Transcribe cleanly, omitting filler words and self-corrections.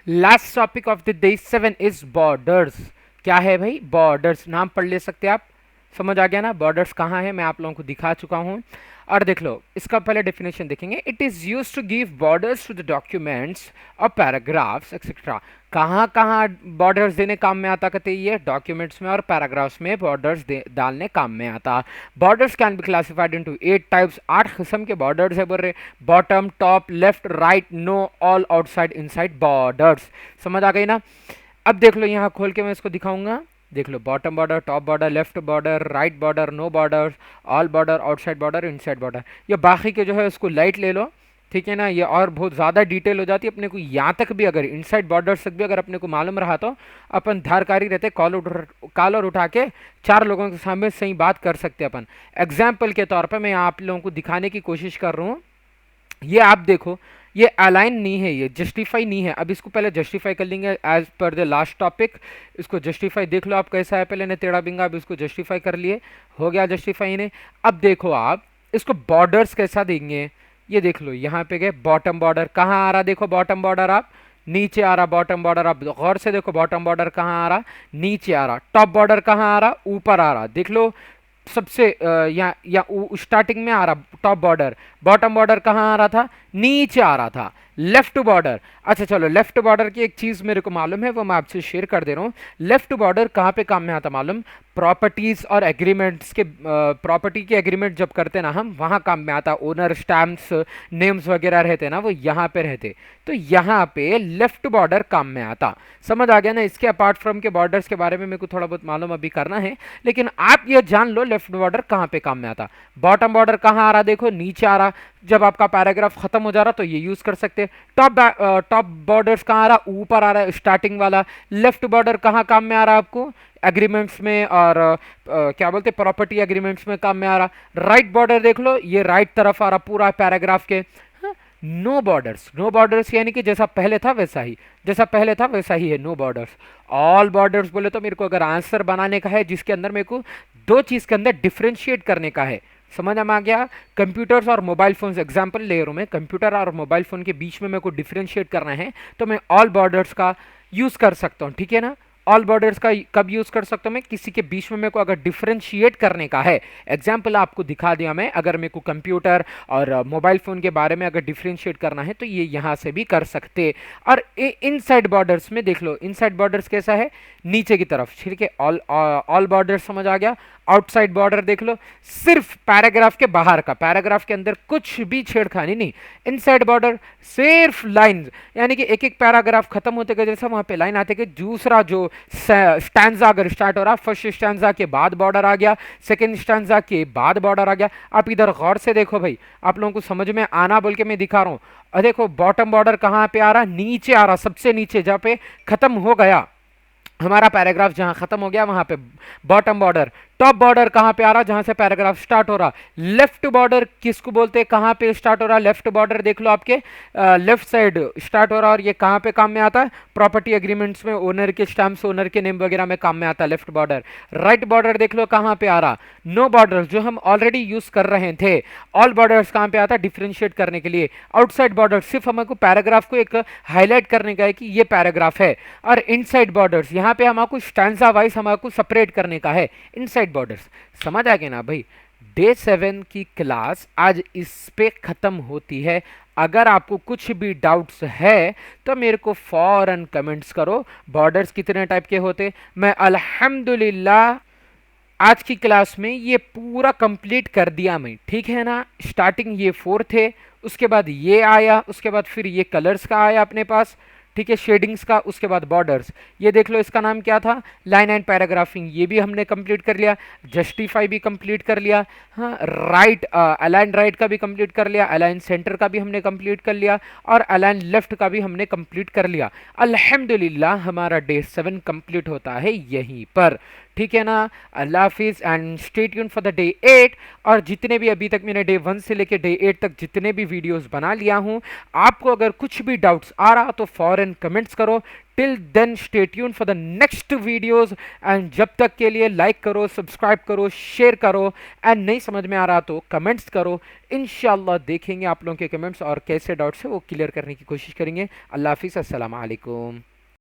Last topic of the day 7 is borders. क्या है भाई? बॉर्डर्स। नाम पढ़ ले सकते हैं आप। समझ आ गया ना बॉर्डर्स कहाँ है? मैं आप लोगों को दिखा चुका हूँ। और देख लो, इसका पहले डेफिनेशन देखेंगे। It is use to give borders to the documents और पैराग्राफ्स एक्सेट्रा। कहाँ कहाँ बॉर्डर्स देने काम में आता? कहते ये डॉक्यूमेंट्स में और पैराग्राफ्स में बॉर्डर्स डालने काम में आता। Borders can be classified into 8 types. 8 किस्म के बॉर्डर्स है बोल रहे। Bottom, top, left, right, no, all, outside, inside borders. समझ आ गई ना? अब देख लो, यहाँ खोल के मैं इसको दिखाऊंगा। देख लो, bottom border, top border, left border, right border, no border, all border, outside border, inside border. ये बाकी के जो है उसको लाइट ले लो, ठीक है ना? ये और बहुत ज़्यादा डिटेल हो जाती है। अपने को यहाँ तक भी अगर इनसाइड बॉर्डर्स तक भी अगर अपने को मालूम रहा तो अपन धारकारी रहते, कॉलर उठा के 4 लोगों के सामने सही बात कर सकते अपन। एग्जाम्पल के तौर पर मैं आप लोगों को दिखाने की कोशिश कर रहा हूँ। ये आप देखो, ये अलाइन नहीं है, ये जस्टिफाई नहीं है। अब इसको पहले जस्टिफाई कर लेंगे as per the last topic. इसको जस्टिफाई देख लो आप कैसा है। पहले ने टेढ़ा बिंगा, अब इसको जस्टिफाई कर लिए, हो गया जस्टिफाई ने। अब देखो आप इसको बॉर्डर्स कैसा देंगे। ये देख लो, यहाँ पे गए बॉटम बॉर्डर कहाँ आ रहा? देखो बॉटम बॉर्डर आप नीचे आ रहा। बॉटम बॉर्डर आप गौर से देखो, बॉटम बॉर्डर कहाँ आ रहा? नीचे आ रहा। टॉप बॉर्डर कहाँ आ रहा? ऊपर आ रहा। देख लो, सबसे या स्टार्टिंग में आ रहा टॉप बॉर्डर। बॉटम बॉर्डर कहाँ आ रहा था? नीचे आ रहा था। लेफ्ट बॉर्डर, अच्छा चलो, लेफ्ट बॉर्डर की एक चीज मेरे को मालूम है, वो मैं आपसे शेयर कर दे रहा हूँ। लेफ्ट बॉर्डर कहाँ पे काम में आता मालूम? प्रॉपर्टीज और एग्रीमेंट्स के, प्रॉपर्टी के एग्रीमेंट जब करते ना हम, वहाँ काम में आता। ओनर स्टैम्प्स, नेम्स वगैरह रहते ना, वो यहाँ पे रहते। तो यहाँ पे लेफ्ट बॉर्डर काम में आता। समझ आ गया ना? इसके अपार्ट फ्रॉम के बॉर्डर्स के बारे में मेरे को थोड़ा बहुत मालूम अभी करना है, लेकिन आप ये जान लो लेफ्ट बॉर्डर कहाँ पे काम में आता। बॉटम बॉर्डर कहाँ आ रहा? देखो नीचे आ रहा। जब आपका पैराग्राफ खत्म हो जा रहा तो ये यूज कर सकते हैं। टॉप बॉर्डर्स कहाँ आ रहा? ऊपर आ रहा है, स्टार्टिंग वाला। लेफ्ट बॉर्डर कहाँ काम में आ रहा है आपको? एग्रीमेंट्स में और क्या बोलते, प्रॉपर्टी एग्रीमेंट्स में काम में आ रहा। राइट बॉर्डर देख लो, ये राइट तरफ आ रहा पूरा पैराग्राफ के। नो बॉर्डर्स, नो बॉर्डर्स यानी कि जैसा पहले था वैसा ही, जैसा पहले था वैसा ही है, नो बॉर्डर्स। ऑल बॉर्डर्स बोले तो मेरे को अगर आंसर बनाने का है जिसके अंदर मेरे को दो चीज के अंदर डिफ्रेंशिएट करने का है, समझ में आ गया? कंप्यूटर्स और मोबाइल फोन्स एग्जांपल ले रहा हूं मैं। कंप्यूटर और मोबाइल फोन के बीच में मेरे को डिफ्रेंशिएट करना है, तो मैं ऑल बॉर्डर्स का यूज कर सकता हूं, ठीक है ना? ऑल बॉर्डर्स का कब यूज कर सकता हूं मैं? किसी के बीच में मेरे को अगर डिफरेंशिएट करने का है। एग्जाम्पल आपको दिखा दिया मैं। अगर मेरे को कंप्यूटर और मोबाइल फोन के बारे में अगर डिफरेंशिएट करना है तो ये यहां से भी कर सकते। और इनसाइड बॉर्डर्स में देख लो, इनसाइड बॉर्डर्स कैसा है? नीचे की तरफ, ठीक है। ऑल बॉर्डर्स समझ आ गया। आउटसाइड बॉर्डर देख लो, सिर्फ पैराग्राफ के बाहर का, पैराग्राफ के अंदर कुछ भी छेड़खानी नहीं। इनसाइड बॉर्डर सिर्फ लाइन, यानी कि एक एक पैराग्राफ खत्म होते गए जैसा वहां पे लाइन आते गए, दूसरा जो स्टैंजा अगर स्टार्ट हो रहा, फर्स्ट स्टैंजा के बाद बॉर्डर आ गया, सेकंड स्टैंजा के बाद बॉर्डर आ गया। आप इधर गौर से देखो भाई, आप लोगों को समझ में आना बोल के मैं दिखा रहा हूं। देखो बॉटम बॉर्डर कहां पे आ रहा? नीचे आ रहा, सबसे नीचे जहां पे खत्म हो गया हमारा पैराग्राफ, जहां खत्म हो गया वहां पे बॉटम बॉर्डर। टॉप बॉर्डर कहां पे आ रहा? जहां से पैराग्राफ स्टार्ट हो रहा। लेफ्ट बॉर्डर किसको बोलते हैं? कहां पे स्टार्ट हो रहा? लेफ्ट बॉर्डर देख लो, आपके लेफ्ट साइड स्टार्ट हो रहा। और ये कहां पे काम में आता है? प्रॉपर्टी एग्रीमेंट्स में ओनर के स्टैम्प्स, ओनर के नेम वगैरह में काम में आता है लेफ्ट बॉर्डर। राइट बॉर्डर देख लो कहां पे आ रहा? नो बॉर्डर जो हम ऑलरेडी यूज कर रहे थे। ऑल बॉर्डर्स कहां पे आता है? डिफरेंशिएट करने के लिए। आउटसाइड बॉर्डर सिर्फ हमको पैराग्राफ को एक हाईलाइट करने का है कि ये पैराग्राफ है। और इनसाइड बॉर्डर्स यहाँ पे हमको स्टैंजा वाइज हमको सेपरेट करने का है, इनसाइड बॉर्डर्स। समझ आ गया ना भाई? डे 7 की क्लास आज इस पे खत्म होती है। अगर आपको कुछ भी डाउट्स है तो मेरे को फौरन कमेंट्स करो। बॉर्डर्स कितने टाइप के होते, मैं अल्हम्दुलिल्लाह आज की क्लास में ये पूरा कंप्लीट कर दिया मैं, ठीक है ना? स्टार्टिंग ये 4 थे, उसके बाद ये आया, उसके बाद फिर ये कलर्स का आया अपने पास, ठीक है, शेडिंग्स का, उसके बाद बॉर्डर्स। ये देख लो, इसका नाम क्या था? Line and paragraphing. ये भी हमने कंप्लीट कर लिया। जस्टिफाई भी कंप्लीट कर लिया। हाँ, राइट, अलाइन राइट का भी कंप्लीट कर लिया। अलाइन सेंटर का भी हमने कंप्लीट कर लिया। और अलाइन लेफ्ट का भी हमने कंप्लीट कर लिया। अल्हम्दुलिल्लाह हमारा डे 7 कंप्लीट होता है यहीं पर, ठीक है ना? अल्लाह हाफिज़ and stay tune for the day 8। और जितने भी अभी तक मैंने डे 1 से लेके डे 8 तक जितने भी वीडियोस बना लिया हूँ, आपको अगर कुछ भी डाउट्स आ रहा तो फौरन और इन कमेंट्स करो। Till then stay tune for the next videos, and जब तक के लिए लाइक करो, सब्सक्राइब करो, शेयर करो, एंड नहीं समझ में आ रहा तो कमेंट्स करो। इंशाल्लाह देखेंगे आप लोगों के कमेंट्स और कैसे डाउट्स है वो क्लियर करने की कोशिश करेंगे। अल्लाह हाफिज़, अस्सलाम वालेकुम।